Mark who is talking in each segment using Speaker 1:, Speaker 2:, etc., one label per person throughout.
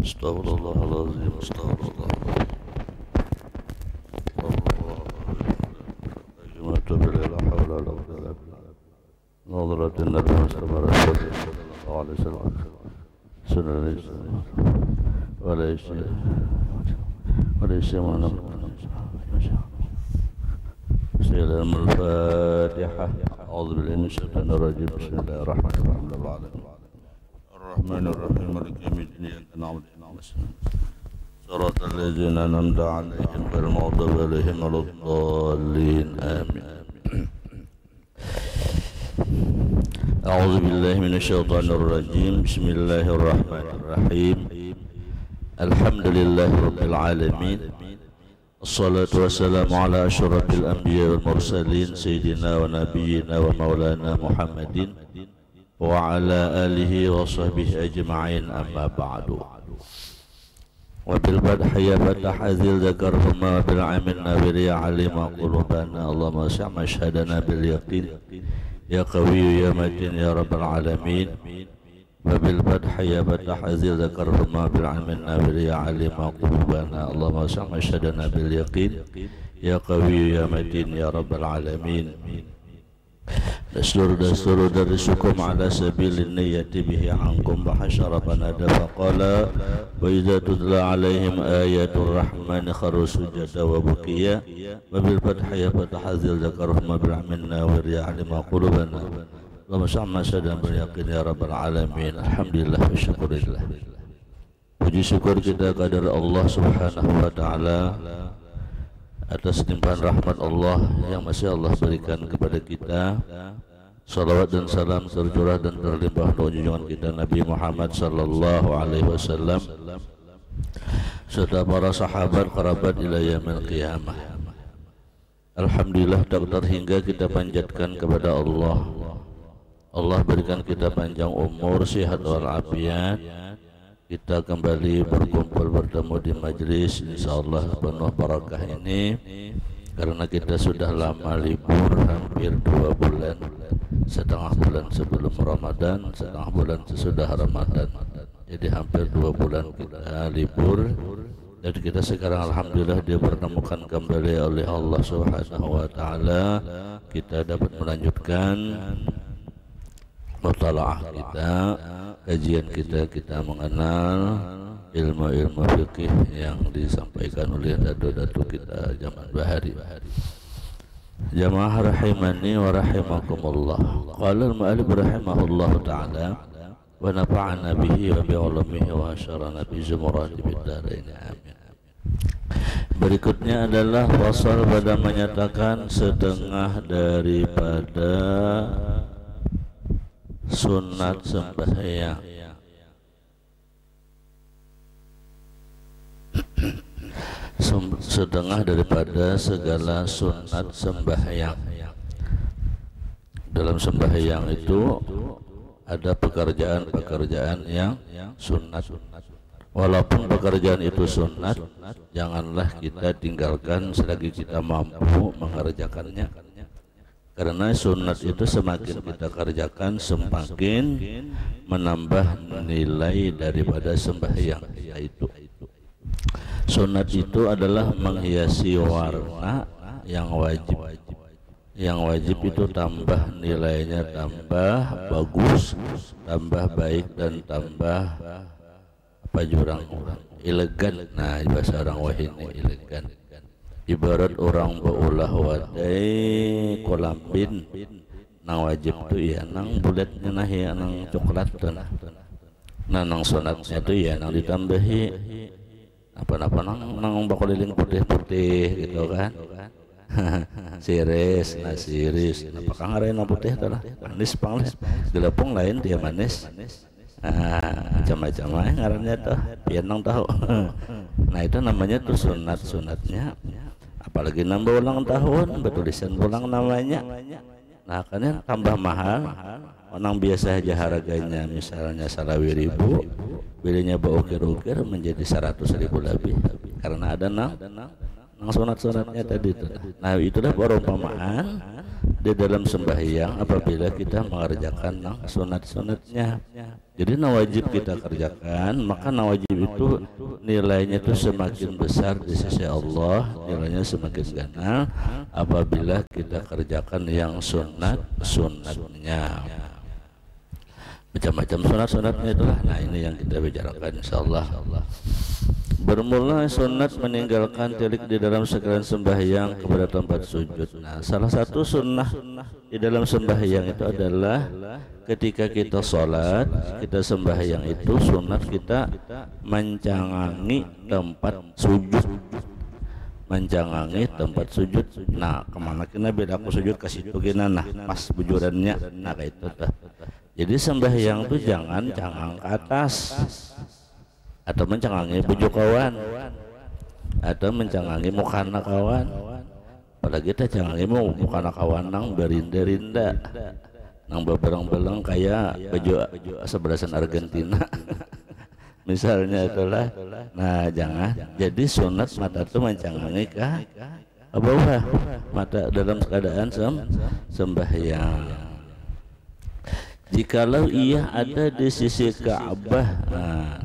Speaker 1: Astaghfirullahaladzim, astaghfirullah. La hawla wala quwwata illa billah. Nadratin Nabi Mustafa sallallahu alaihi wasallam. Sallallahu alaihi wasallam. Salam al-Fatihah. A'udzu billahi minasyaitonir rajim. Bismillahirrahmanirrahim. Ar-Rahmanir-Rahim. Maliki yaumiddin. Iyyaka na'budu wa iyyaka nasta'in. Shiratal ladzina an'amta 'alaihim ghairil maghdubi 'alaihim waladdallin. Amin. A'udzu billahi minasyaitonir rajim. Bismillahirrahmanirrahim. Alhamdulillahirabbil alamin. Assalatu wassalamu ala asyrafil anbiya wal mursalin sayyidina wa nabiyyina wa maulana Muhammadin wa ala alihi wa sahbihi ajma'in, amma ba'du. Wa bil badhi ya fatah azil zakarhuma bil amin nawiri alima qulubana Allahumma sa'ma syahadana bil yaqin ya qawi ya matin ya rabbal alamin. Wa bil badhi ya fatah azil zakarhuma bil amin nawiri alima qulubana Allahumma sa'ma syahadana bil yaqin ya qawi ya matin ya rabbal alamin. Dastur dari sukum ala sabilin niyati bihi ankum bahashara panada faqala wa idha tudla alaihim ayatul rahmani kharu sujada wa bukiya wa bil fathaya fatahazil zakarhum bil aminna wa ri'alima qulubana Allahumma sa'ma sadan bil yaqin ya rabbal alamin. Alhamdulillah wa syukurillah. Puji syukur kita kepada Allah subhanahu wa ta'ala atas limpahan rahmat Allah yang masih Allah berikan kepada kita. Salawat dan salam tercurah dan terlimpah untuk junjungan kita Nabi Muhammad sallallahu alaihi wasallam serta para sahabat kerabat ila yaumil qiyamah. Alhamdulillah, tak terhingga kita panjatkan kepada Allah. Allah berikan kita panjang umur, sehat walafiat. Kita kembali berkumpul bertemu di majlis insyaallah penuh barakah ini karena kita sudah lama libur, hampir 2 bulan, setengah bulan sebelum Ramadan, setengah bulan sesudah Ramadan. Jadi hampir 2 bulan kita libur dan kita sekarang alhamdulillah dipertemukan kembali oleh Allah Subhanahu wa taala. Kita dapat melanjutkan mutalaah kita, kajian kita mengenal ilmu-ilmu fikih yang disampaikan oleh datu-datu kita zaman bahari. Jamaah rahimani wa rahimakumullah. Qala al-mu'allif rahimahullah ta'ala wa nafa'ana bihi wa bi'ulumihi wa asyarana bi zumurati bid-darain, amin. Berikutnya adalah fasal pada menyatakan setengah daripada sunat sembahyang. Setengah daripada segala sunat sembahyang. Dalam sembahyang itu ada pekerjaan-pekerjaan yang sunat. Walaupun pekerjaan itu sunat, janganlah kita tinggalkan selagi kita mampu mengerjakannya. Karena sunat itu semakin kita kerjakan semakin menambah nilai daripada sembahyang. Yaitu sunat itu adalah menghiasi warna yang wajib. Yang wajib itu tambah nilainya, tambah bagus, tambah baik dan tambah apa jurang elegan. Nah, bahasa orang wahini elegan. Ibarat orang beulah wadai kolambin nang wajib tu ya nang bulatnya nah ya nang coklat tu nah nang sunatnya tu ya nang ditambahi apa-apa nang bakoliling putih-putih gitu kan. Siris apakah ngareuna putih tu lah manis pangles gelepung lain dia manis. Macam-macam lah ngarannya tuh biar nang tahu. Nah itu namanya tuh sunatnya. Apalagi nambah ulang tahun bertulisan ulang namanya. Nah kan tambah mahal. Orang biasa aja harganya misalnya 1.000, belinya berukir-ukir menjadi 100.000 lebih karena ada nang sunat-sunatnya tadi itu. Nah itulah perumpamaan di dalam sembahyang apabila kita mengerjakan sunat-sunatnya. Jadi nawajib kita kerjakan, maka nawajib itu nilainya itu semakin besar di sisi Allah, nilainya semakin ganal apabila kita kerjakan yang sunatnya. Macam-macam sunat-sunatnya itulah. Nah, ini yang kita bicarakan insyaallah. Bermula sunat meninggalkan tilik di dalam sekalian sembahyang kepada tempat sujud. Nah, salah satu sunnah di dalam sembahyang itu adalah ketika kita sholat, kita sembahyang itu sunat kita mencangangi tempat sujud. Mencangangi tempat sujud. Nah, kemana kena beda aku sujud ke situ gina, nah pas bujurannya, nah kayak itu tuh. Jadi sembahyang tuh jangan cangang ke atas, atau mencangangi bujuk kawan, atau mencangangi mukana kawan. Apalagi kita cangangi mukana kawan nang berinda-rinda, nang beberang-belang kayak baju sebelasan Argentina. Misalnya itulah. Nah, jangan. Jadi sunat mata itu mencangangi ke bawah, mata dalam keadaan sembahyang. Jikalau ia ada di sisi Ka'bah, nah,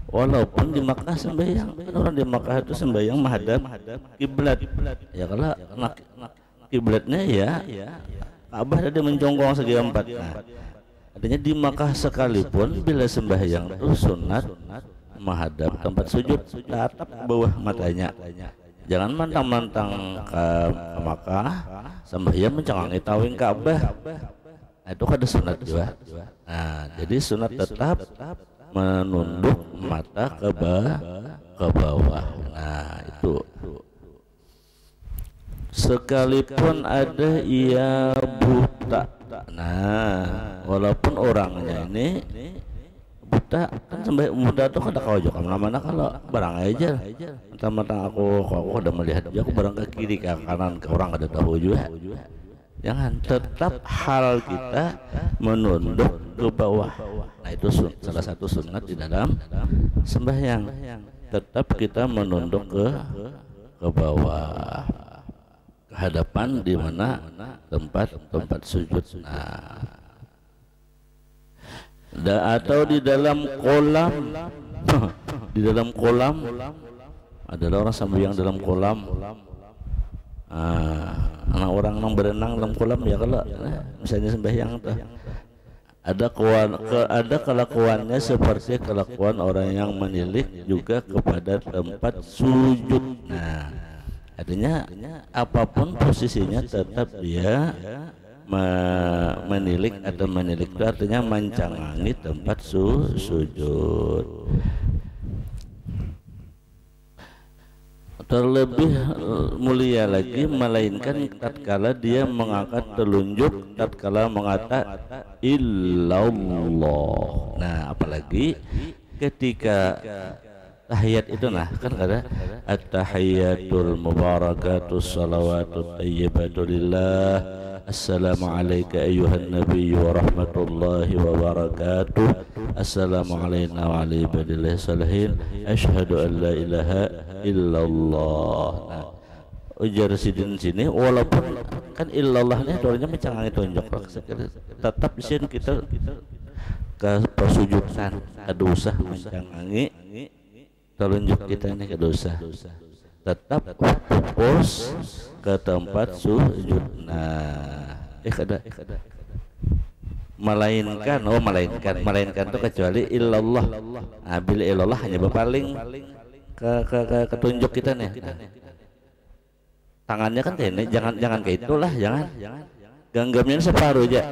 Speaker 1: walaupun di Makkah sembahyang, kan orang di Makkah itu sembahyang menghadap kiblat. Ya kalau kiblatnya ya Ka'bah ada menjongkong segi empat. Nah, artinya di Makkah sekalipun bila sembahyang itu sunat menghadap tempat sujud, tatap ke bawah matanya. Jangan mantang-mantang ke Makkah sembahyang mencangangi tawing Ka'bah. Nah, itu ada sunat juga. Nah, jadi sunat tetap menunduk mata ke bawah. Nah, itu sekalipun ada ia buta. Nah, walaupun orangnya ini buta, kan sampai buta tuh kada kau juga mana-mana kalau barang aja. Mentang-mentang aku udah melihat dia, aku barang ke kiri ke kanan ke orang kada tahu juga. Jangan, tetap hal kita menunduk ke bawah. Nah, itu salah satu sunat di dalam sembahyang. Tetap kita menunduk ke bawah, ke hadapan di mana tempat sujud. Nah, atau di dalam kolam. Di dalam kolam adalah orang sembahyang dalam kolam. Anak orang yang berenang dalam kolam ya, kalau misalnya sembahyang tuh ada kelakuannya seperti kelakuan orang yang menilik juga kepada tempat sujud. Nah, artinya apapun posisinya tetap dia menilik, atau menilik itu artinya mencangangi tempat sujud. Terlebih mulia lagi melainkan tatkala dia mengangkat telunjuk tatkala mengata illallah. Nah, apalagi ketika tahiyat itu, nah kan ada at-tahiyatul mubarakatus salawatut thayyibatu lillah. Assalamualaikum ayyuhan nabiyyu wa rahmatullahi wa barakatuh. Assalamu alayna wa ala ibadillahi salihin. Asyhadu an la ilaha illallah. Nah, ujar sidin sini walaupun kan illallahnya doanya mencangangi tunjuk, tetap di sini kita ke persujudan kada usah mencangangi telunjuk kita ini, kada usah, tetap fokus ke tempat sujud. Nah, kada melainkan tuh kecuali illallah. Nah, bila illallah hanya berpaling ke tunjuk kita nih. Nah, tangannya kan ini jangan kayak itulah, jangan genggamnya separuh aja.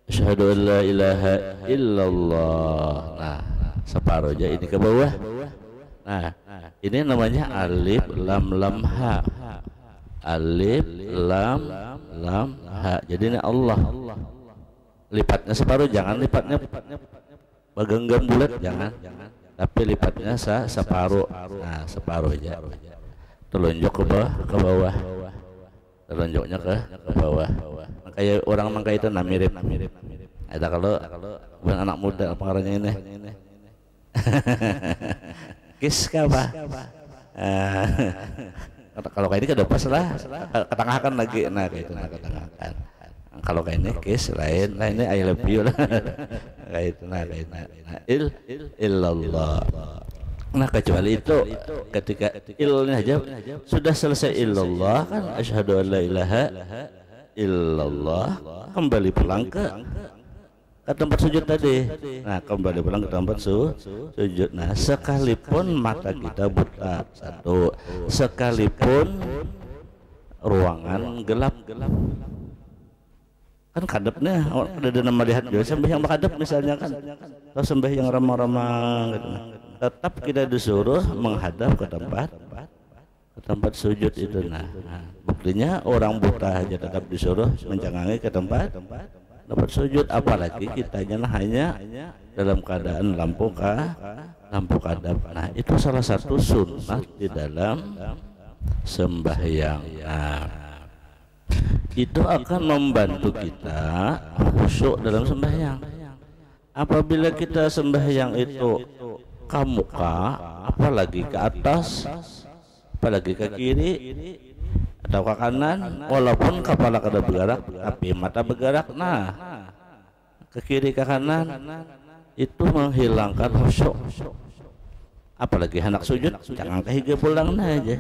Speaker 1: Asyhadu an la ilaha illallah. Nah, separuh aja ini ke bawah. Nah, ini namanya alif lam lam ha. Alif lam lam ha. Jadi ini Allah. Lipatnya separuh, jangan lipatnya bagenggam bulat, jangan. Tapi lipatnya separuh. Nah, separuh aja. Telunjuk ke bawah. Telunjuknya ke bawah. Kayak orang mangka itu mirip. Ada kalau bukan anak muda apa ngarannya ini. Kis apa? Kalau kayak ini kada pas lah, ketengahkan lagi, nah kayak itu nah ketengahkan. Kalau kayak ini case lain, nah ini I love you lah, kayak itu nah kayak illallah. Nah kecuali itu ketika ilnya aja sudah selesai illallah kan asyhadu an la ilaha illallah, kembali pulang ke tempat sujud tadi. Nah kembali pulang ke tempat sujud. Nah sekalipun mata kita buta, satu, sekalipun ruangan gelap, kan kadepnya ada nama lihat juga sembahyang makadep misalnya kan, atau sembahyang ramah-ramah gitu. Tetap kita disuruh menghadap ke tempat sujud itu. Nah buktinya orang buta aja tetap disuruh mencengangi ke tempat sujud, apalagi kitanya hanya dalam keadaan lampu kadap. Nah itu salah satu sunnah di dalam sembahyang. Nah, itu akan membantu kita khusyuk dalam sembahyang. Apabila kita sembahyang itu ke muka, apalagi ke atas, apalagi ke kiri atau ke kanan, walaupun kepala kada bergerak tapi mata bergerak, nah ke kiri ke kanan itu menghilangkan khusyuk. Apalagi hendak sujud jangan kehiga pulang aja,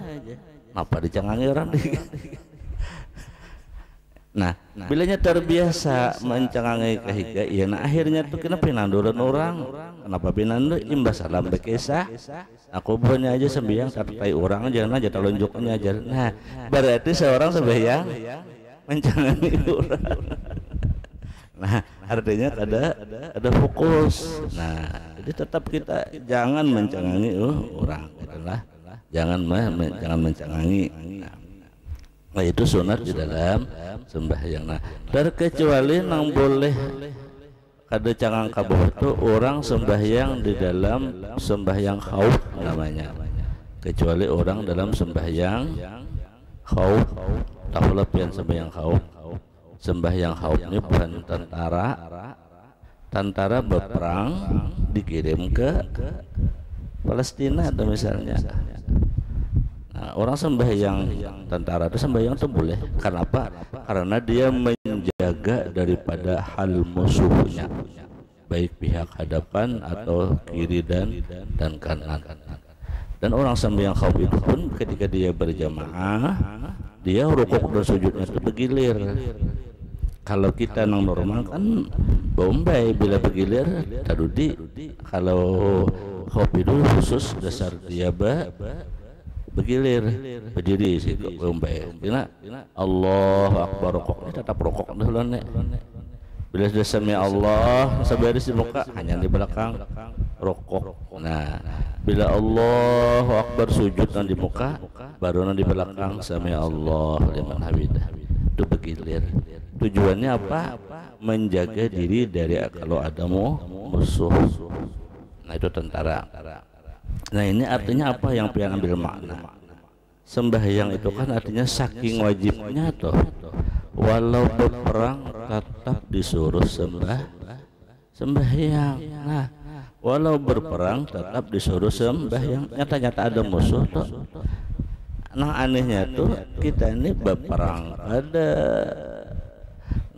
Speaker 1: apa dicangangi orang di. Nah, bilanya terbiasa mencengangi kehiga, iya. Nah akhirnya tuh kenapa pinanduran orang, kenapa pinandu imbas salam bekesa, aku punya aja sembahyang tapi orang jangan aja telunjuknya aja. Nah berarti seorang sembahyang mencengangi orang. Nah artinya ada fokus. Nah jadi tetap kita jangan mencengangi orang, itulah jangan mencengangi. Nah itu sunat di dalam sembahyang. Nah terkecuali nang boleh kada cangang kabeh itu orang sembahyang di dalam sembahyang khauf namanya. Kecuali orang dalam sembahyang khauf, tahu lah pian sembahyang khauf. Sembahyang khauf ini bukan tentara berperang dikirim ke Palestina atau misalnya. Nah, orang sembahyang tentara itu sembahyang itu boleh. Karena apa? Karena dia menjaga daripada hal musuhnya, baik pihak hadapan atau kiri dan kanan. Dan orang sembahyang khauf itu pun ketika dia berjamaah, dia rukuk dan sujudnya itu bergilir. Kalau kita nang normal kan Bombay bila bergilir tadudi. Kalau khauf itu khusus dasar dia bergilir berdiri sih Bombay. Bila Allahu Akbar rokok ini tetap rokok dulu nek. Bila sudah sami Allah sabaris di muka hanya di belakang rokok. Nah bila Allahu Akbar sujud di muka baru di belakang sami Allah liman hamidah. Itu bergilir. Tujuannya apa? Menjaga diri dari kalau ada musuh. Nah itu tentara. Nah ini artinya apa yang pian ambil makna? Sembahyang itu kan artinya saking wajibnya toh, walau berperang tetap disuruh sembahyang. Nah walau berperang tetap disuruh sembahyang. Nyata-nyata ada musuh toh. Nah anehnya tuh kita ini berperang ada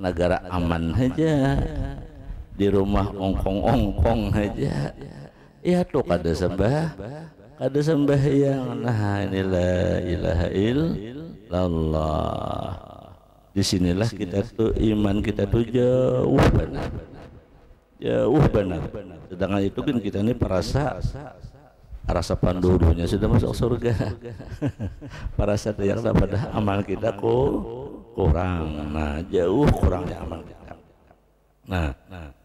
Speaker 1: negara aman aja, di rumah ongkong-ongkong aja. Ya tuh kada sembahyang. Nah inilah ilaha illallah. Disinilah kita tuh iman kita tuh jauh benar. Sedangkan itu kan kita ini rasa pandudunya sudah masuk surga. Parasa yang pada amal kita kurang. Nah jauh kurangnya amal kita. Nah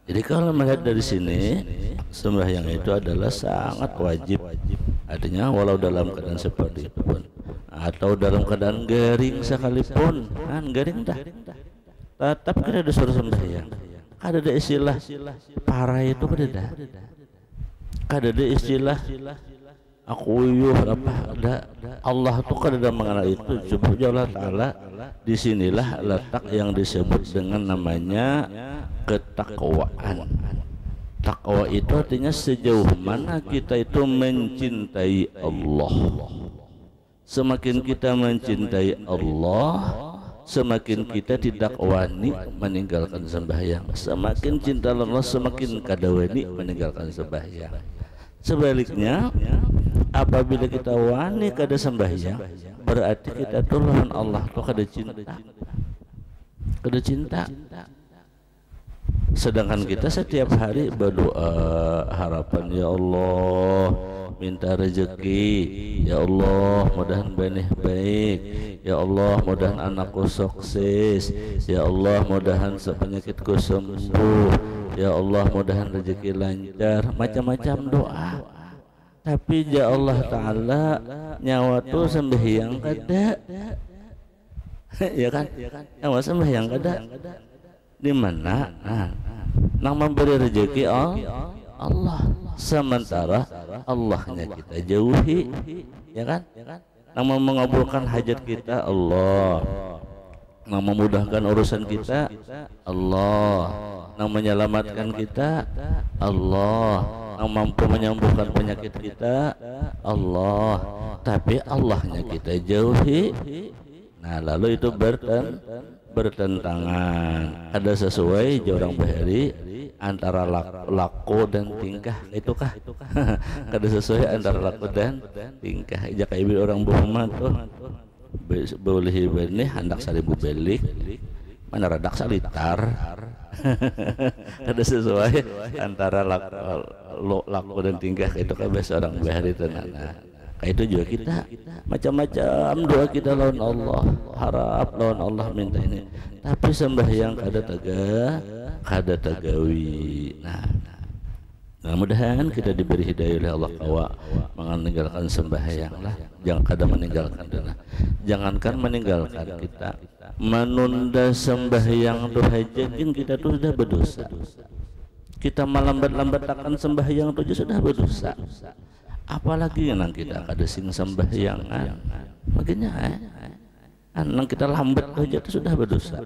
Speaker 1: jadi kalau melihat dari sini sembahyang itu adalah sangat wajib. Artinya walau dalam keadaan seperti itu pun, atau dalam keadaan garing sekalipun, kan garing dah, tetap kita disuruh sembahyang. Kada ada istilah parah itu kada ada istilah aku apa ada. Allah tuh kada ada mengenal itu. Subhanallah Ta'ala disinilah letak yang disebut dengan namanya ketakwaan. Takwa itu artinya sejauh mana kita itu mencintai Allah. Semakin kita mencintai Allah, semakin kita tidak wani meninggalkan sembahyang. Semakin cinta Allah, semakin kada wani meninggalkan sembahyang. Sebaliknya, apabila kita wani kada sembahyang, berarti kita turun Allah tuh kada cinta. Kada cinta. Sedangkan kita setiap hari berdoa harapan, ya Allah minta rezeki, ya Allah mudahan benih baik, ya Allah mudahan anakku sukses, ya Allah mudahan penyakitku sembuh, ya Allah mudahan rezeki lancar, macam-macam doa. Tapi ya Allah Ta'ala nyawa tuh sembahyang kada. Ya kan? Nyawa sembahyang kada. Di mana? Nang memberi rezeki Allah, sementara Allahnya kita jauhi, ya kan? Nang mengabulkan hajat kita Allah, nang memudahkan urusan kita Allah, nang menyelamatkan kita Allah, nang mampu menyembuhkan penyakit kita Allah. Tapi Allahnya kita jauhi. Nah, lalu itu bertentangan. Ada sesuai jorang bahari antara laku dan tingkah, itukah? Ada sesuai antara laku dan tingkah. Jaka ibu orang Buhma tuh boleh benih hendak seribu belik, mana radak salitar. Ada sesuai antara laku dan tingkah, itu kan biasa orang bahari tenan. Kayak itu juga kita macam-macam doa kita lawan Allah, harap lawan Allah minta ini, tapi sembahyang kada tagawi. Nah, mudah-mudahan kita diberi hidayah oleh Allah kawa meninggalkan sembahyang lah, jangan kada meninggalkan dana. Jangankan meninggalkan, kita menunda sembahyang tuh hajin kita tuh sudah berdosa. Kita melambat-lambat akan sembahyang tuh sudah berdosa. Apalagi nang kita kada sing sembahyangan, makanya nang kita lambat aja itu sudah berdosa.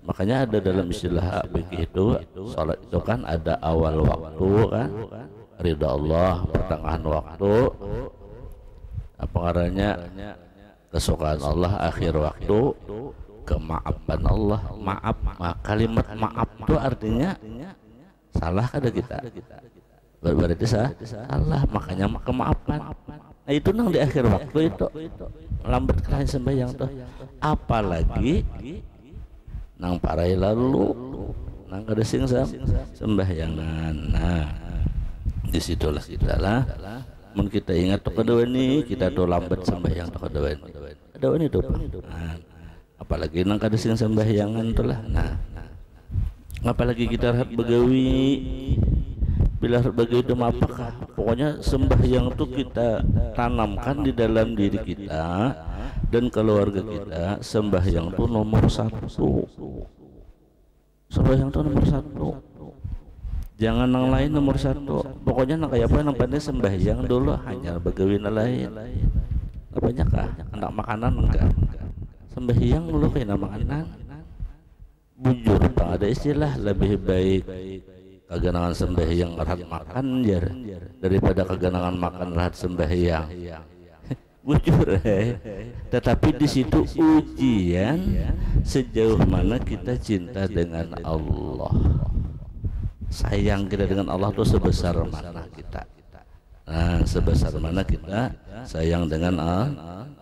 Speaker 1: Makanya ada dalam istilah begitu, salat itu kan ada awal waktu kan, ridha Allah, pertengahan waktu, apa ngarannya, kesukaan Allah akhir waktu, kemaafan Allah. Maaf, kalimat maaf itu artinya salah kada kita. Berarti salah, makanya kemaafan. Nah itu nang di akhir waktu itu lambat kelahin sembahyang tuh. Apalagi nang parai lalu nang kada sing sembahyangan. Nah disitulah kita lah. Mun kita ingat tuh kedua ini, kita tuh lambat sembahyang tuh kedua ini tuh. Nah, apalagi nang kada sing sembahyangan tuh lah. Nah, apalagi kita harap begawi. Bila begitu apakah pokoknya sembahyang itu kita tanamkan di dalam diri kita dan keluarga kita. Sembahyang itu nomor satu. Sembahyang itu nomor satu. Jangan yang lain nomor satu. Pokoknya nak kayak apa nampaknya sembahyang dulu, hanya begawi lain. Apanya kah? Anak makanan enggak? Sembahyang dulu kayak makanan. Bujur, tak ada istilah lebih baik keganangan sembahyang rahat makan jar daripada keganangan makan rahat sembahyang. Bujur. Tetapi di situ ujian sejauh mana kita cinta dengan Allah. Sayang kita dengan Allah tuh sebesar mana kita. Nah, sebesar mana kita sayang dengan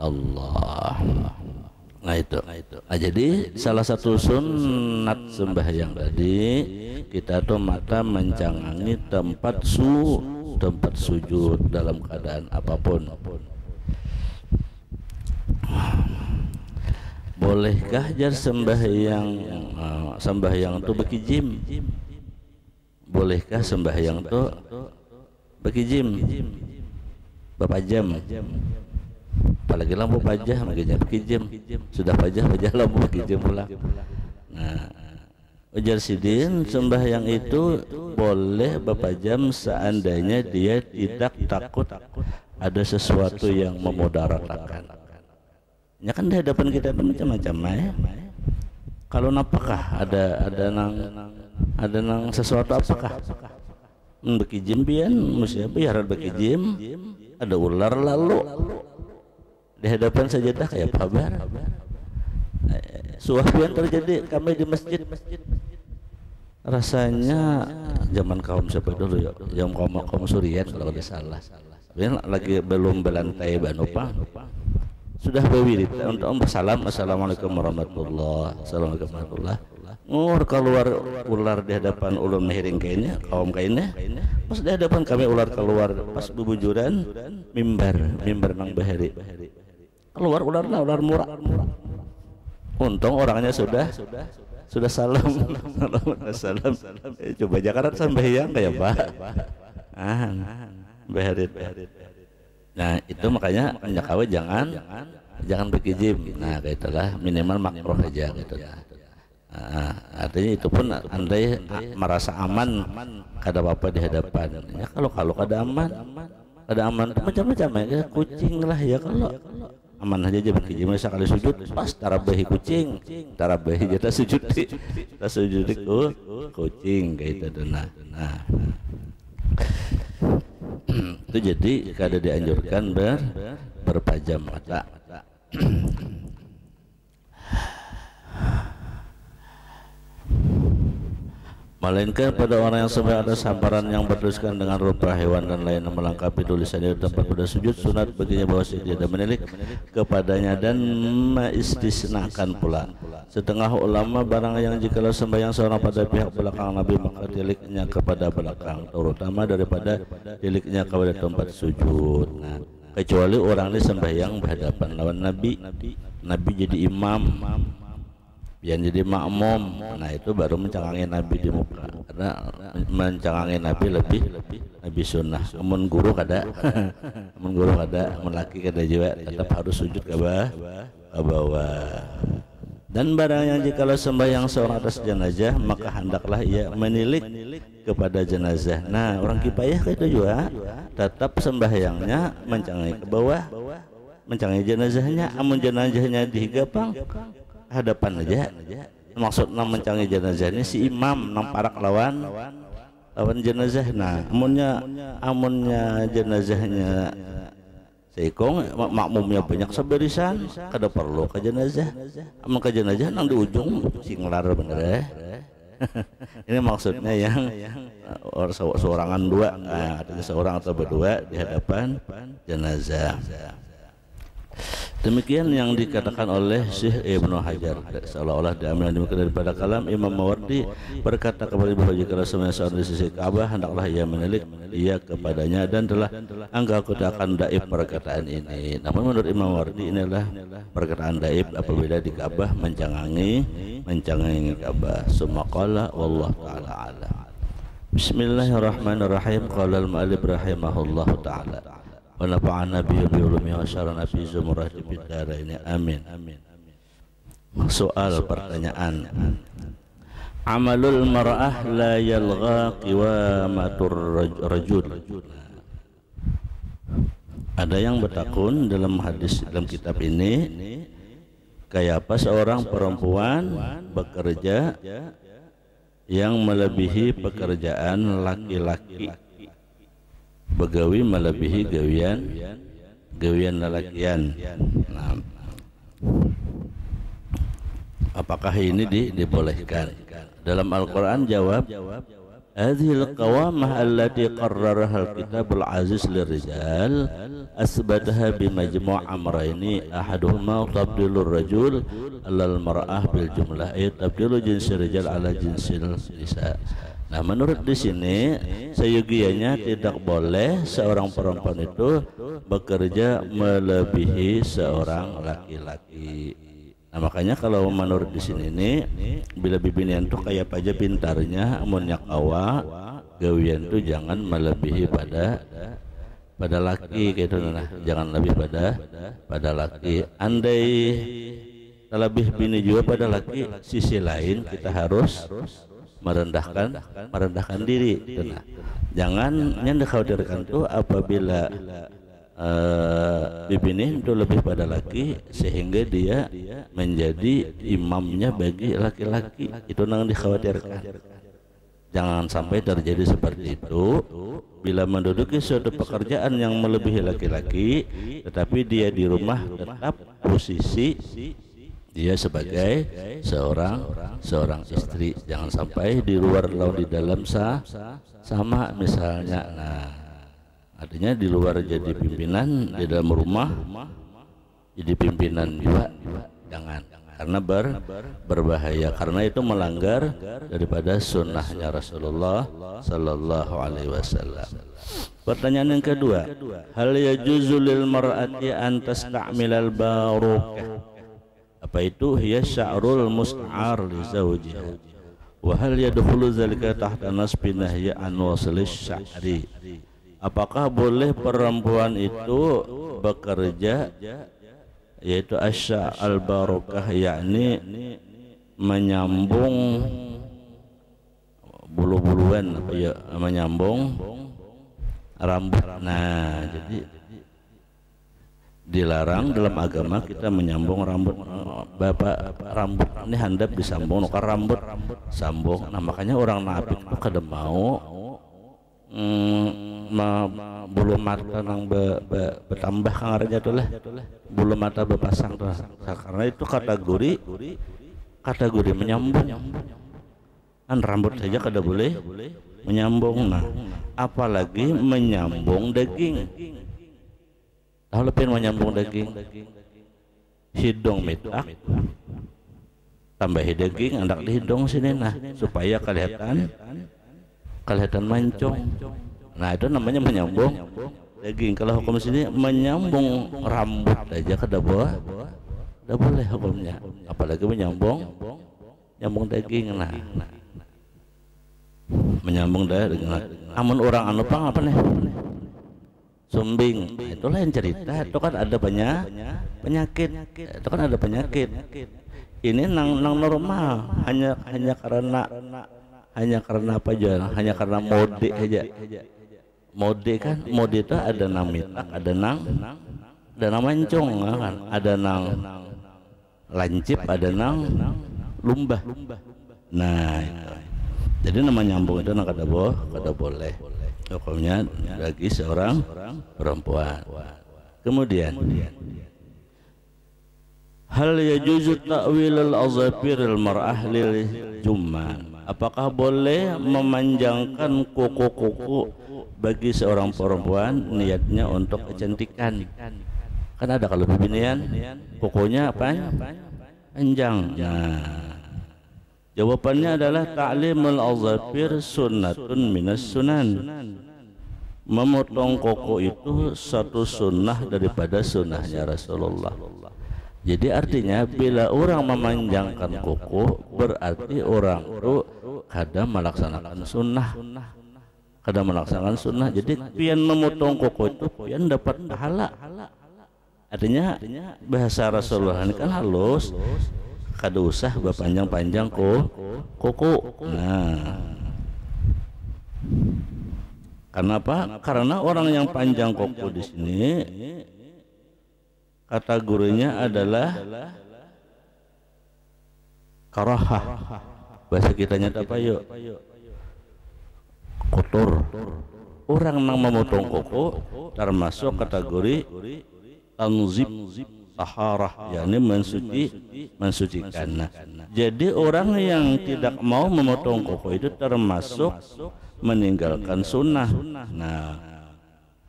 Speaker 1: Allah. Nah itu. Nah, jadi salah satu sunat sembahyang tadi, kita tuh mata mencangangi tempat sujud dalam keadaan apapun. Bolehkah jar sembahyang tuh bekijim? Bolehkah sembahyang tuh bekijim? Bapak jam. Apalagi lampu pajah makanya bekijim. Sudah pajah lampu bekijim pula. Nah, ujar sidin sembahyang itu boleh bapak jam seandainya dia tidak takut ada sesuatu yang memudaratkan. Ya kan di hadapan kita itu macam-macam ya. Kalau apakah ada nang sesuatu apakah? Bekijim pian, mesti biar bekijim. Ada ular lalu. di hadapan sajadah kayak kabar. Suapian terjadi kami di masjid. Rasanya zaman kaum siapa dulu ya, zaman kaum Surian kalau tidak salah. Lagi belum belantai Banupang. Sudah berwirid untuk bersalam, assalamualaikum warahmatullahi wabarakatuh. Ngur keluar ular di hadapan ulun miring kayaknya kaum kayaknya. Pas di hadapan kami ular keluar pas bubujuran mimbar nang bahari. Keluar ularnya ular murah. Untung orangnya sudah salam. Salam. Coba Jakarta sampai yang kayak bah. Beharit. Nah itu makanya nyakawe jangan berkijim. Nah kayak itulah minimal makruh aja gitu. Artinya itu pun andai merasa aman kada apa di hadapan. Ya kalau kada aman macam-macam ya kucing lah ya kalau aman aja berkijim sekali sujud pas tarabahi kucing tarabahi jata sujud di kucing kayak itu. Nah itu jadi kada dianjurkan berpajam mata. Melainkan pada orang yang sampai ada sambaran yang bertuliskan dengan rupa hewan dan lain yang melengkapi tulisannya di tempat pada sujud, sunat baginya bahwa dia ada menilik kepadanya dan mengistisnakan pula setengah ulama barang yang jikalau sembahyang seorang pada pihak belakang Nabi maka tiliknya kepada belakang, terutama daripada tiliknya kepada tempat sujud. Nah, kecuali orang ini sembahyang berhadapan lawan Nabi jadi imam, yang jadi makmum. Nah itu baru mencangangi Nabi di muka, karena mencangangi Nabi lebih sunnah. Amun guru kada melaki kada juga tetap harus sujud ke bawah. Dan barang yang jikalau sembahyang seorang atas jenazah maka hendaklah ia menilik kepada jenazah. Nah orang kipayah itu juga tetap sembahyangnya mencangangi ke bawah, mencangangi jenazahnya. Amun jenazahnya dihigapang hadapan aja, maksud mencangi jenazah ini si imam namparak lawan jenazah. Nah amunnya jenazahnya seikong makmumnya banyak sebarisan kada perlu ke jenazah. Amun ke jenazah nang di ujung singlar bener ya. Ini maksudnya yang seorangan dua, artinya seorang atau berdua di hadapan jenazah. Demikian yang dikatakan oleh Syekh Ibnu Hajar, seolah-olah diambil daripada kalam Imam Mawardi berkata kepada bahwa jika semuanya seorang di sisi Ka'bah hendaklah ia menilik ia kepadanya dan telah anggap akan daib perkataan ini. Namun menurut Imam Mawardi inilah perkataan daib apabila di Ka'bah mencangangi Ka'bah. Sumaqala wallahu taala alam. Bismillahirrahmanirrahim. Qala al-mu'allif rahimahullahu taala wa nafa'ana bihi bi ulumi wa syarana fi zumurati fid dharain amin. Soal pertanyaan, amalul mar'ah la yalgha qiwamatur rajul. Ada yang bertakun dalam hadis dalam kitab ini, kayak apa seorang perempuan bekerja yang melebihi pekerjaan laki-laki, begawi melebihi gawian lelakian. Nah, apakah ini dibolehkan? Dalam Al-Quran jawab, hadhil qawamah allati qarraraha al-kitabul aziz lirijal asbataha bimajmu' amrayni ahaduhuma tabdilur rajul alal mar'ah bil jumlah ay tabdilu jinsi rijal ala jinsil nisa. Nah menurut di sini seyogianya tidak boleh seorang perempuan itu bekerja melebihi seorang laki-laki. Nah makanya kalau menurut di sini ini bila bibinian tuh kayak aja pintarnya amunyak awa gawian tuh jangan melebihi pada laki gitu. Nah jangan lebih pada laki. Andai lebih bini juga pada laki, sisi lain kita harus merendahkan diri. Nah, jangan yang dikhawatirkan tuh apabila bibini itu lebih pada laki sehingga dia menjadi imamnya bagi laki-laki, itu yang dikhawatirkan. Jangan sampai terjadi seperti itu. Bila menduduki suatu pekerjaan yang melebihi laki-laki, tetapi dia di rumah tetap posisi dia sebagai seorang istri. Jangan sampai di luar lalu di dalam sama misalnya. Nah, artinya di luar jadi pimpinan, di dalam rumah jadi pimpinan juga jangan, karena berbahaya, karena itu melanggar daripada sunnahnya Rasulullah Sallallahu Alaihi Wasallam. Pertanyaan yang kedua, hal yajuzu lil mar'ati an tasta'milal barukah? Apa itu? Hiya sya'rul musta'ar li zawjiha. Wa hal yadkhulu dzalika tahta nasbi nahyi an waslish sya'ri? Apakah boleh perempuan itu bekerja, yaitu asya al-barakah, yakni menyambung bulu-buluan, apa ya, menyambung rambut. Nah, jadi dilarang dalam agama kita menyambung rambut. Bapak, rambut ini handap disambung, nukar rambut sambung. Nah, makanya orang nafik kada mau bulu mata nang bertambah kangarnya tuh lah, bulu mata berpasang tuh, karena itu kategori menyambung. Kan rambut saja kada boleh menyambung. Nah, apalagi menyambung daging. Tahu lebih menyambung daging, hidung mitak tambah daging andak di hidung sini, nah supaya kelihatan mancung. Nah, itu namanya menyambung daging. Kalau hukum sini menyambung rambut aja kada boleh hukumnya, apalagi menyambung daging. Nah, menyambung daging. Amun orang anu pang apa nih, sumbing, nah, itu lain cerita. Itu kan ada penyakit. Itu kan ada penyakit. Ini nang normal, hanya karena apa aja? Hanya karena mode aja. Mode kan, mode itu ada nang mitak, ada nang mancung kan, ada nang lancip, ada nang lumbah. Nah, itu. Jadi nama nyambung itu nang kada boleh. Hukumnya bagi seorang perempuan. Kemudian hal yajuzu ta'wilul azafiril mar'ah lil jumman? Apakah boleh memanjangkan kuku-kuku bagi seorang perempuan niatnya untuk kecantikan? Kan ada kalau bibinian kukunya panjang. Nah, jawabannya adalah ta'limul azafir sunnatun minas sunan. Memotong kuku itu satu sunnah daripada sunnahnya Rasulullah. Jadi artinya bila orang memanjangkan kuku, berarti orang itu kadang melaksanakan sunnah. Jadi pian memotong kuku itu pian dapat pahala. Artinya bahasa Rasulullah ini kan halus, kada usah berpanjang-panjang kuku. Nah, kenapa? Karena orang yang panjang kuku di sini kategorinya adalah karahah. Bahasa kitanya apa yuk? Kotor. Orang yang memotong kuku termasuk kategori tanzib taharah, yakni mensucikan. Nah, jadi orang yang tidak mau memotong kuku itu termasuk meninggalkan sunnah. Nah,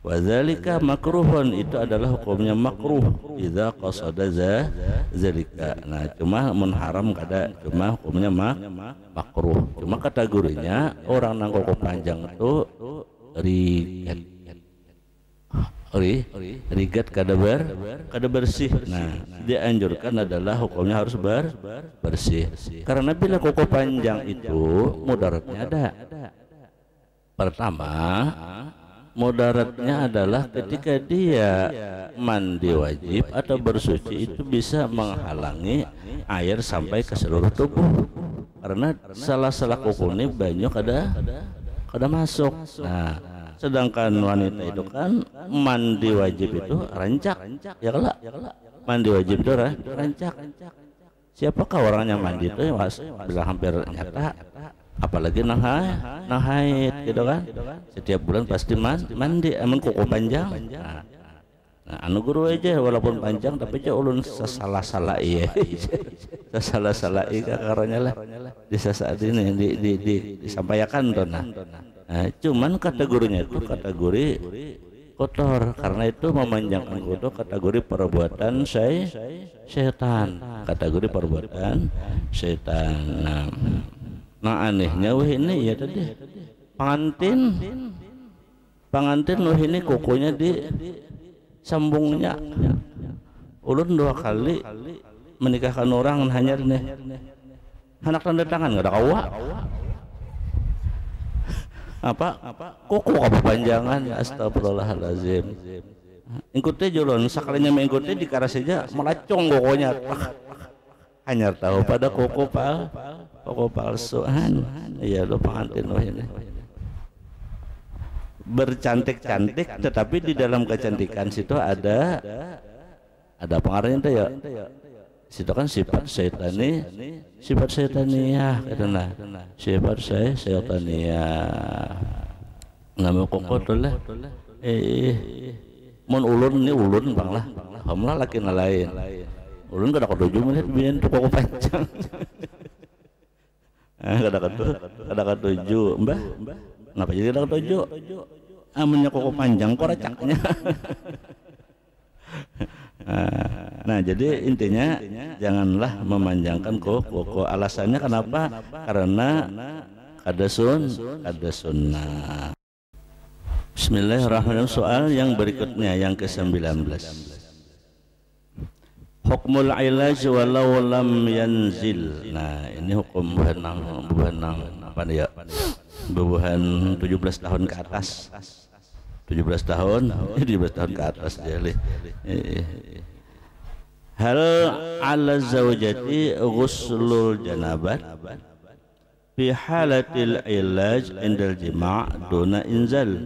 Speaker 1: wadzalika makruhun, itu adalah hukumnya makruh idza qasada zalika. Nah, cuma menharam kada, cuma hukumnya makruh. Cuma kategorinya orang nang kuku panjang itu rigat kada bersih. Nah, dianjurkan adalah hukumnya harus bersih. Karena bila kuku panjang itu mudaratnya ada. Pertama, mudaratnya adalah ketika dia mandi wajib atau bersuci itu bisa menghalangi air sampai ke seluruh tubuh, karena salah kuku ini banyak kada masuk. Nah, sedangkan wanita itu kan mandi wajib itu rancak, ya kelak mandi wajib itu rancak. Siapakah orang yang mandi itu? Mas bilang hampir nyata apalagi nang haid gitu kan, setiap bulan pasti mandi amun kuku panjang. Nah, anu guru aja walaupun panjang tapi aja ulun salah iya salah iya karena lah di saat ini disampaikan tuh. Nah, cuman kategorinya itu kategori kotor karena itu memanjangkan kudu kategori perbuatan setan, kategori perbuatan setan. Nah anehnya wah ini ya tadi pengantin wah ini kukunya di sambungnya. Ulun 2 kali menikahkan orang hanya nih anak tanda tangan nggak ada kawa apa kuku kepanjangan. Astagfirullahalazim. Ingkutnya jolon sakalinya mengikutnya dikara saja melacong pokoknya hanya tahu pada kuku palsuan. Iya lo pengantin loh ini bercantik-cantik tetapi di dalam kecantikan situ ada pengaruhnya tuh ya. Situ kan sifat setaniyah katanya, sifat setaniyah. Nama kokot lah. Mun ulun ini ulun bang lah, hamlah laki lain. Ulun kada ketuju melihat bian tuh koko panjang. Kada ketuju, mbah. Ngapa jadi kada ketuju? Amunnya koko panjang kok racaknya. Nah jadi intinya janganlah memanjangkan koko. Alasannya kenapa? Karena ada sunnah. Bismillahirrahmanirrahim. Soal yang berikutnya yang ke-19. Hukmul ilaj walau lam yanzil. Nah ini hukum buhanang apa nih ya? Bubuhan 17 tahun ke atas. 17 tahun ke atas jadi. Hal ala zawjati ghuslul janabat fi halatil ilaj indal jima' duna inzal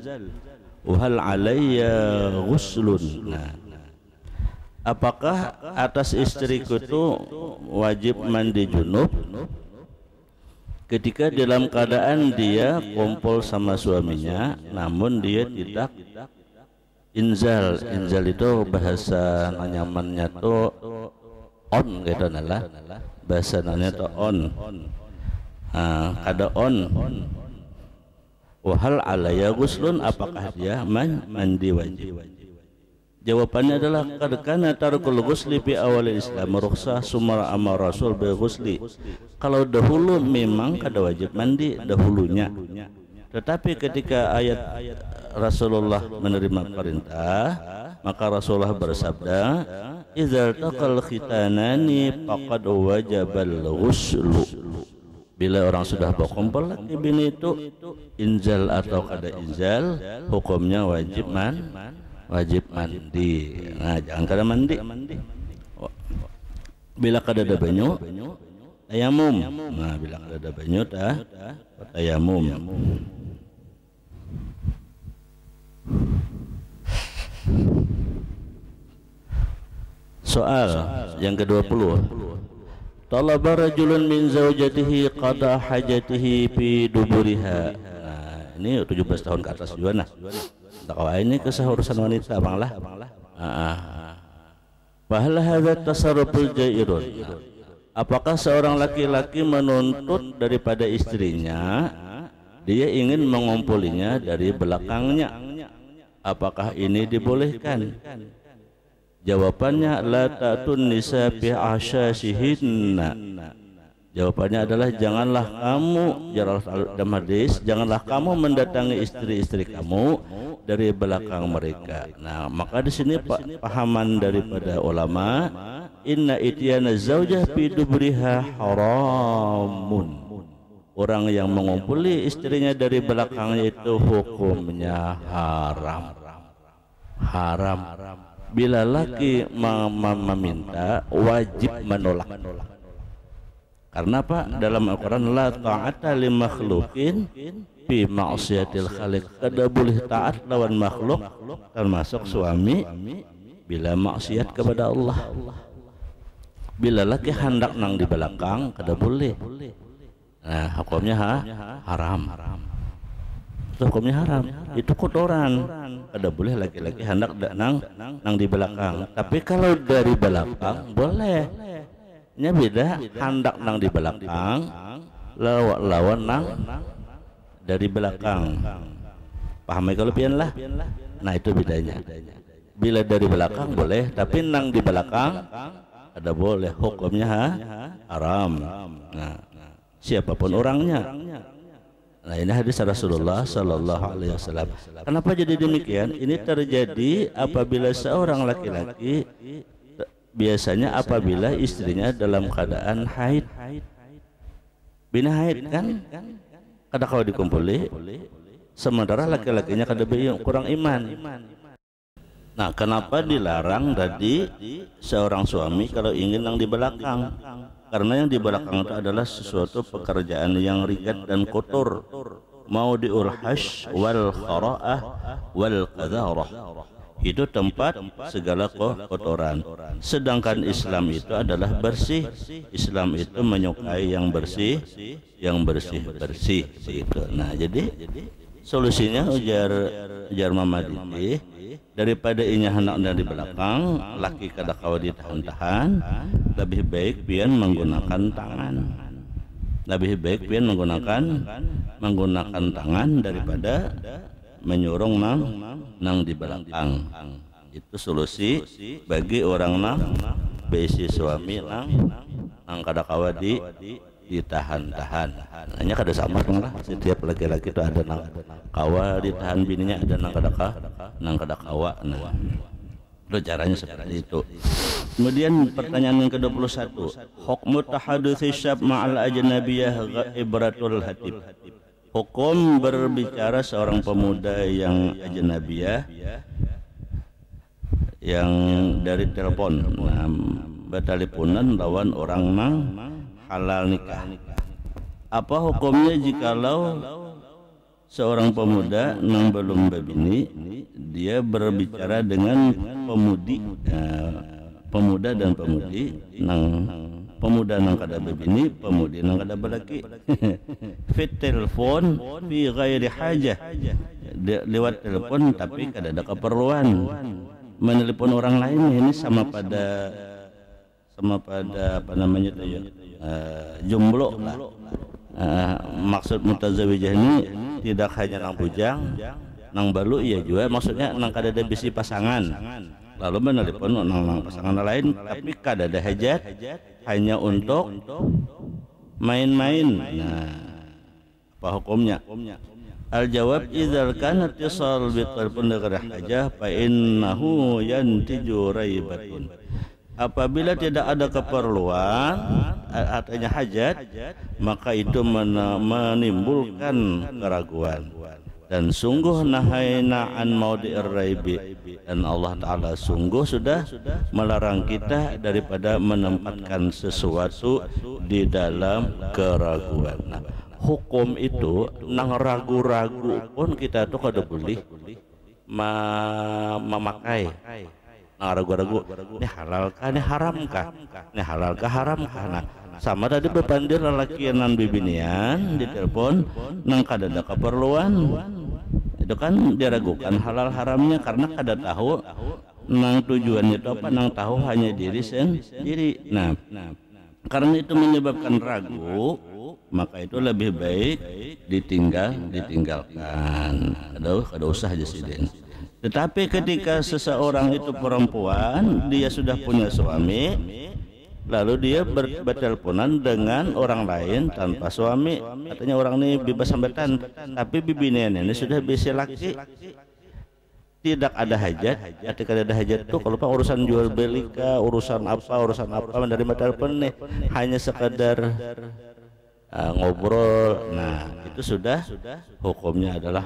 Speaker 1: wa hal alayya ghuslun. Nah, apakah atas istriku itu wajib mandi junub ketika dalam keadaan dia kumpul sama suaminya namun dia tidak inzal. Inzal itu bahasa nyamannya tuh on gitu nala, bahasa nanya tuh on. Kada on. Wahal alaya guslun, apakah dia mandi wajib? Jawabannya adalah kadekana tarkul ghusli fi awal Islam rukhsah summa amar Rasul bi ghusli. Kalau dahulu memang kada wajib mandi dahulunya. Tetapi ketika ayat Rasulullah menerima perintah, maka Rasulullah bersabda, "Idzal taqal khitanani faqad wajabal ghuslu." Bila orang sudah berkumpul laki bini itu inzal atau kada inzal, hukumnya wajib mandi. Nah, jangan kada mandi. Bila kada ada banyu, tayamum. Nah, bila kada ada banyu tayamum. Soal yang ke-20. Talaba rajulun min zaujatihi qada hajatihi fi duburiha. Nah, ini 17 tahun ke atas juga nah. Ini kisah urusan wanita bang lah. Bahal hadza tasarruful jairun. Apakah seorang laki-laki menuntut daripada istrinya dia ingin mengumpulinya dari belakangnya? Apakah ini dibolehkan? Jawabannya la ta'tun nisa bi asyasihinna. Jawabannya adalah janganlah kamu dalam hadis, janganlah kamu mendatangi istri-istri kamu dari belakang mereka. Nah, maka di sini pahaman daripada ulama, inna ityana zaujah fi dubriha haramun. Orang yang mengumpuli istrinya dari belakangnya itu hukumnya haram. Bila laki meminta wajib menolak. Karena apa? Dalam Al-Quran la ta'ata li makhlukin fi ma'siyatil khaliq. Kada boleh taat lawan makhluk termasuk suami bila maksiat kepada Allah. Bila laki hendak nang di belakang kada boleh. Nah, hukumnya haram. Itu hukumnya haram. Itu kotoran. Kada boleh laki-laki hendak nang di belakang. Tapi kalau dari belakang boleh. Nya beda hendak nang di belakang, lawan nang dari belakang. Paham kalau pian lah. Nah, itu bedanya. Bila dari belakang boleh, tapi nang di belakang ada boleh, hukumnya haram. Nah, siapapun orangnya. Nah, ini hadis Rasulullah Sallallahu Alaihi Wasallam. Kenapa jadi demikian? Ini terjadi apabila seorang laki-laki, biasanya apabila istrinya dalam keadaan haid. Bina haid kan? Kada kalau dikumpuli, sementara laki-lakinya kada kurang iman. Nah, kenapa dilarang tadi seorang suami kalau ingin yang di belakang? Karena yang di belakang itu adalah sesuatu pekerjaan yang ringan dan kotor. Mau diulhash wal khara'ah wal qadharah. Itu tempat segala kotoran. Sedangkan Islam itu adalah bersih. Islam itu menyukai yang bersih, bersih itu. Nah, jadi solusinya ujar Mama Diti, daripada inya hendak dari belakang, laki kada kawa ditahan-tahan, lebih baik pian menggunakan tangan. Lebih baik pian menggunakan tangan daripada menyurung nang di belakang. Itu solusi bagi orang nang besi suami nang kada kawa ditahan-tahan. Hanya kada sama lah. Setiap laki-laki itu ada nang kawa ditahan bininya, ada nang kada kawa. Nah, itu caranya seperti itu. Kemudian pertanyaan yang ke-21, hukmu tahadutsi syab ma'al ajnabiyah ibratul hatib. Hukum berbicara seorang pemuda yang ajnabiyah yang dari telepon, nah, berteleponan lawan orang nang halal nikah. Apa hukumnya jikalau seorang pemuda nang belum berbini, dia berbicara dengan pemudi, pemuda dan pemudi, pemuda nang kada berbini, pemudi nang kada berlaki. Fit telepon fi ghairi hajah, lewat telepon tapi kada ada keperluan. Menelepon orang lain ini sama pada apa namanya itu ya, jomblo lah. Maksud mutazawijah ini tidak hanya nang bujang, nang balu, iya juga maksudnya nang kada ada bisi pasangan. Lalu menelepon nang pasangan lain tapi kada ada hajat, hanya untuk main-main. Nah, apa hukumnya? Al-jawab idzal kana ittisal bi talpun ghairi hajah fa innahu yantiju raibatun. Apabila tidak ada keperluan, artinya hajat, maka itu menimbulkan keraguan. Dan sungguh nahaina an maudi'ir raibi, dan Allah Ta'ala sungguh sudah melarang kita daripada menempatkan sesuatu di dalam keraguan. Nah, hukum itu nang ragu-ragu pun kita tuh kada boleh memakai. Nah, ragu-ragu ini halal kah, ini haram kah, ini halal kah, haram kah. Nah, sama tadi berpandir lelaki nan bibinian di telepon nang kada ada keperluan, itu kan diragukan halal haramnya karena kada tahu nang tujuannya itu apa, nang tahu hanya diri sendiri. Nah, karena itu menyebabkan ragu, maka itu lebih baik ditinggalkan. Kada usah aja sih. Tetapi ketika seseorang itu perempuan, dia sudah punya suami, lalu dia berteleponan dengan orang lain tanpa suami, katanya orang ini bebas hambatan, tapi bibinian ini sudah bisa laki, tidak ada hajat. Ketika ada hajat itu kalau pak urusan jual beli kah, urusan apa menerima telepon nih, hanya sekadar ngobrol. Nah, itu sudah hukumnya adalah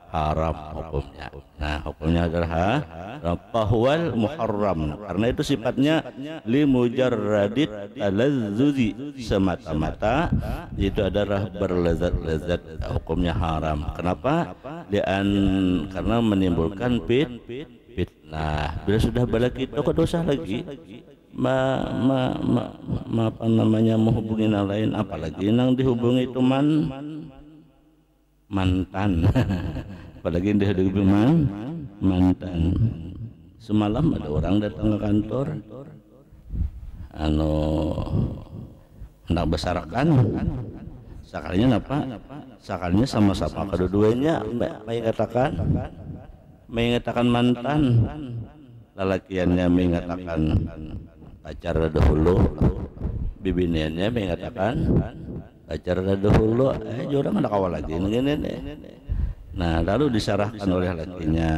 Speaker 1: haram hukumnya. Nah, hukumnya adalah haram muharram, karena itu sifatnya limujarradit alazzuzi, semata-mata itu adalah berlezat-lezat, hukumnya haram. Kenapa? Karena menimbulkan fitnah. Bila sudah balik itu dosa lagi apa namanya menghubungi yang lain, apalagi nang dihubungi itu mantan apalagi dihubungi mantan. Semalam ada orang datang ke kantor hendak besarkan sakalinya apa sakalinya sama-sama kedua-duanya mengatakan mantan, lalakiannya mengatakan pacar dahulu, bibiniannya mengatakan pacar dahulu, orang ada kawal lagi nah lalu disarahkan oleh lakinya,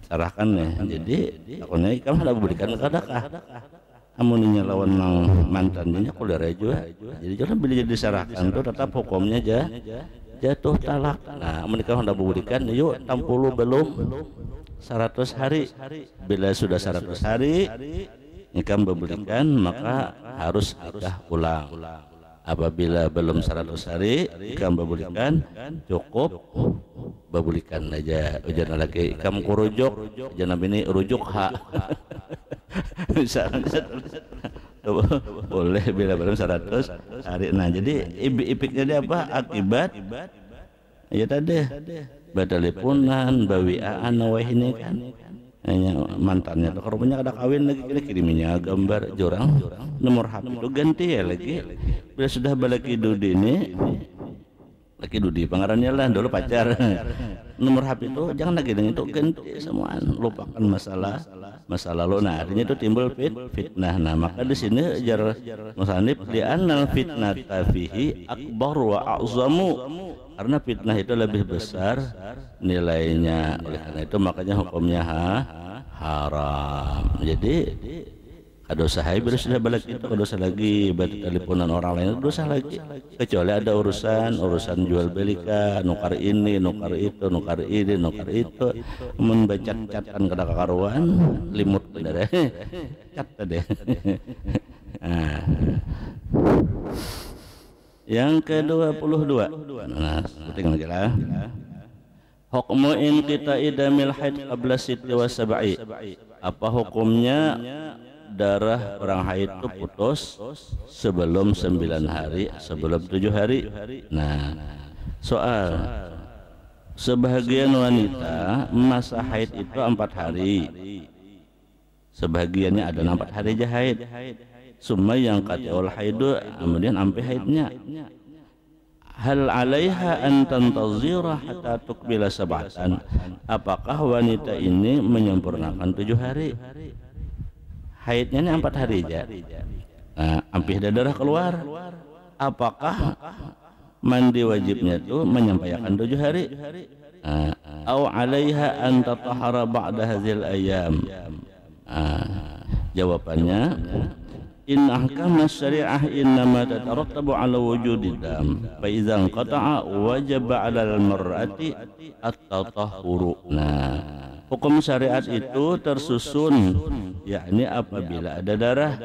Speaker 1: sarahkan ya, jadi takutnya kamu ada berikan kadakah amuninya lawan mantannya kuliah juga, jadi jangan bila jadi disarahkan tuh tetap hukumnya jatuh talak. Nah menikah hendak berikan yuk 60 belum 100 hari, bila sudah 100 hari nikah memberikan maka harus nikah ulang. Apabila belum 100 hari nikah memberikan cukup babulkan aja, jangan lagi ikam kurujuk, jangan ini rujuk hak misalnya boleh bila belum 100 hari. Nah jadi ipiknya dia apa akibat ya tadi badalipunan bawiaan nawah ini kan hanya mantannya tuh korbannya ada kawin lagi, kita kiriminya gambar jorang nomor HP itu ganti ya lagi, bila sudah balik dudi ini lagi dudi pangarannya lah dulu pacar nomor HP itu jangan lagi dengan itu ganti semua, lupakan masa lalu. Nah artinya itu timbul fitnah. Nah maka di sini jar musannif di anal fitnah tafihi akbar wa a'zamu, karena fitnah itu lebih besar nilainya, oleh karena itu makanya hukumnya haram. Jadi dosa bila sudah balik itu dosa lagi, berarti teleponan orang lain dosa lagi, kecuali ada urusan jual beli nukar ini nukar itu membacat-catkan ke karuan limut bener cat tadi. Nah yang ke-22, nah tinggal lagi lah. Hukmu in kita idamil haid qabla sitti wa sab'i. Apa hukumnya darah orang haid itu putus sebelum 9 hari, sebelum 7 hari. Nah soal sebahagian wanita masa haid itu 4 hari, sebahagiannya ada 4 hari aja haid. Summa yang katiul haidu, kemudian sampai haidnya. Hal alaiha an tantazira hatta tukbila sab'atan. Apakah wanita ini menyempurnakan 7 hari? Haidnya ini 4 hari aja. Nah, hampir darah keluar. Apakah mandi wajibnya itu menyampaikan 7 hari? Au alaiha an tatahara ba'da hadzal ayyam. Jawabannya in ahkam syariah innama tatarattabu ala wujudid dam fa idzan qata'a wajaba 'ala al-mar'ati at-tatahhuru. Nah hukum syariat itu tersusun, yakni apabila ada darah,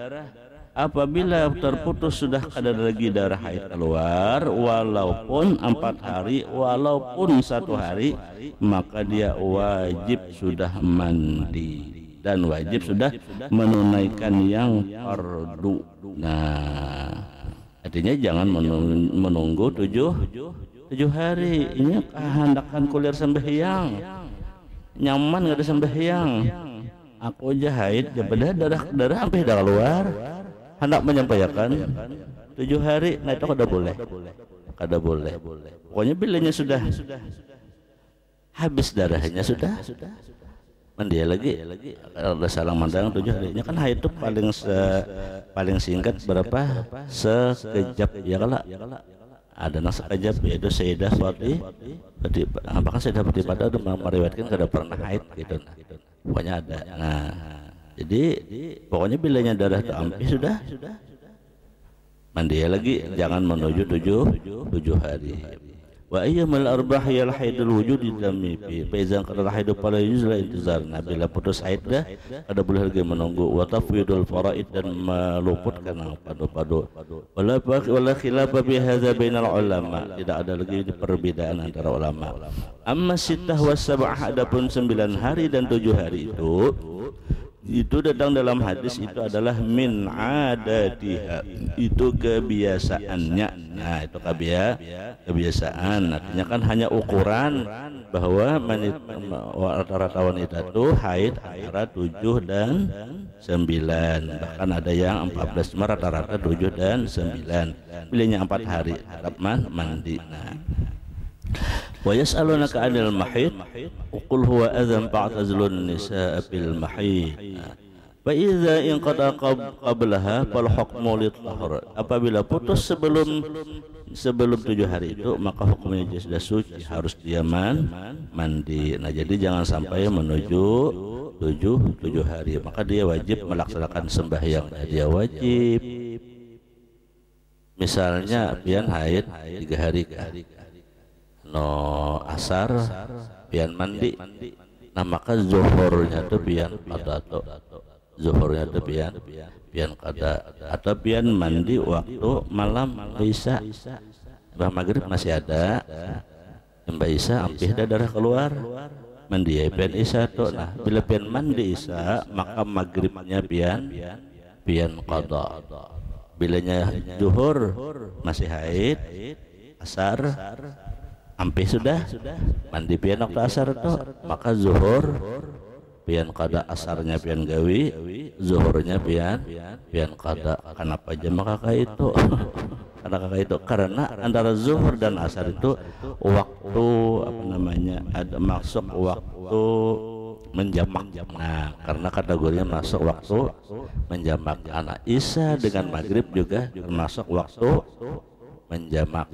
Speaker 1: apabila terputus sudah ada lagi darah haid keluar walaupun 4 hari walaupun 1 hari, maka dia wajib sudah mandi dan wajib sudah menunaikan yang fardu. Nah artinya jangan menunggu 7 hari. Ini kehendakan kuliah sembahyang nyaman nggak ada sembahyang, aku aja haid daripada darah sampai dah keluar hendak menyampaikan 7 hari. Nah itu kada boleh. Pokoknya bilanya sudah habis darahnya sudah mandi lagi ada salang mandang 7 harinya kan haid itu paling singkat berapa, sekejap ya kala ada nang sekejap, yaitu Sayyidah Fatih apakah Sayyidah Fatih pada meriwayatkan kada pernah haid gitu. Pokoknya ada. Nah jadi pokoknya bilanya darah terampi sudah mandi lagi, jangan menuju 7 hari. Wa ayyamal arbah yal haidul wujudi dami fi faizan qad haidu fala yuzla intizarna, bila putus haid dah ada boleh lagi menunggu. Wa tafwidul faraid, dan meluputkan padu-padu. Wala khilaf bi hadza bainal ulama, tidak ada lagi perbedaan antara ulama. Amma sittah was sab'ah, adapun 9 hari dan 7 hari itu Itu datang dalam hadis itu adalah min adatiha, itu kebiasaannya. Nah itu kebiasaan, artinya kan hanya ukuran bahwa rata-rata wanita itu haid antara 7 dan 9, bahkan ada yang 14, cuma rata-rata 7 dan 9, pilihnya 4 hari harap mandi. Nah, wa yas'alunaka 'anil mahid qul huwa adzan fa'tazilun nisaa fil mahid fa idza inqata qablaha fal hukmu lit-tahur, apabila putus sebelum 7 hari itu maka hukumnya dia sudah suci, harus dia mandi. Nah jadi jangan sampai menuju 7 hari maka dia wajib melaksanakan sembahyang. Dia wajib misalnya pian haid 3 hari no asar pian mandi, nah maka zuhurnya tuh pian qada, zuhurnya tuh pian qada, atau pian mandi waktu malam Isya, bah maghrib masih ada, mbak Isya ampih darah keluar, mandi ya pian Isya tuh. Nah bila pian mandi Isya maka maghribnya pian qada, bilanya zuhur masih haid, asar ampih sudah mandi pian waktu asar itu maka zuhur pian qada, asarnya pian gawi, zuhurnya pian qada. Kenapa aja maka itu karena antara zuhur dan asar itu waktu ada masuk waktu menjamak. Nah karena kategorinya masuk waktu menjamak, anak Isya dengan maghrib juga termasuk waktu menjamak.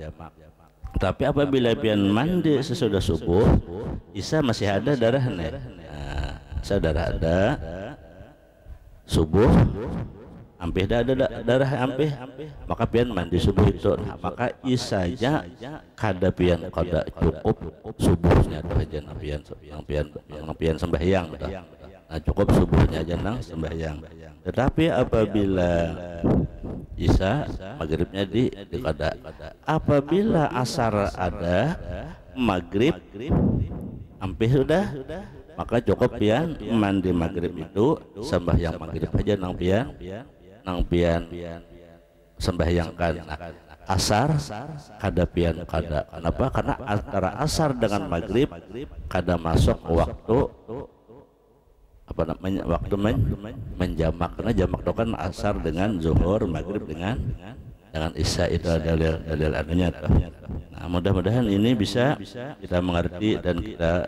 Speaker 1: Tapi apabila pian mandi sesudah subuh, Isya masih ada darahnya, nah, saudara ada subuh, ampih ada darah ampih, maka pian mandi subuh itu, nah, maka Isyanya kada pian qada cukup subuhnya tuh aja yang pian sembahyang, nah cukup subuhnya aja nang sembahyang. Tetapi apabila Isya maghribnya di qada, apabila asar ada, maghrib ampih sudah, maka cukup pian mandi maghrib itu sembahyang maghrib aja nang pian sembahyangkan. Nah, asar kada pian kada, kenapa? Karena antara asar dengan maghrib kada masuk waktu waktu menjamak, karena jamak itu kan asar dengan zuhur, maghrib dengan Isya, itu adalah dalil anunya. Nah mudah-mudahan ini bisa kita mengerti dan kita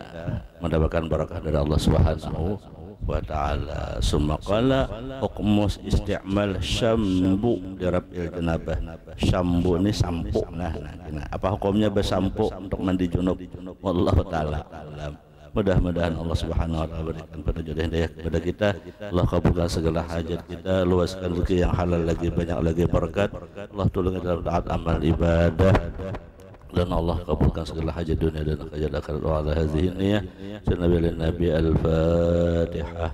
Speaker 1: mendapatkan barakah dari Allah Subhanahu wa ta'ala. Summa qala hukmus isti'mal syambu di rabbil janabah. Syambu ini sampo. Nah, apa hukumnya bersampo untuk mandi junub? Wallahu ta'ala alam. Mudah-mudahan Allah Subhanahu wa ta'ala berikan petunjuk hidayah kepada kita. Allah kabulkan segala hajat kita, luaskan rezeki yang halal lagi, banyak lagi berkat. Allah tolong dalam taat amal ibadah, dan Allah kabulkan segala hajat dunia dan hajat akhirat. Wa ala hadhihi niyyah Nabi al-Fatihah.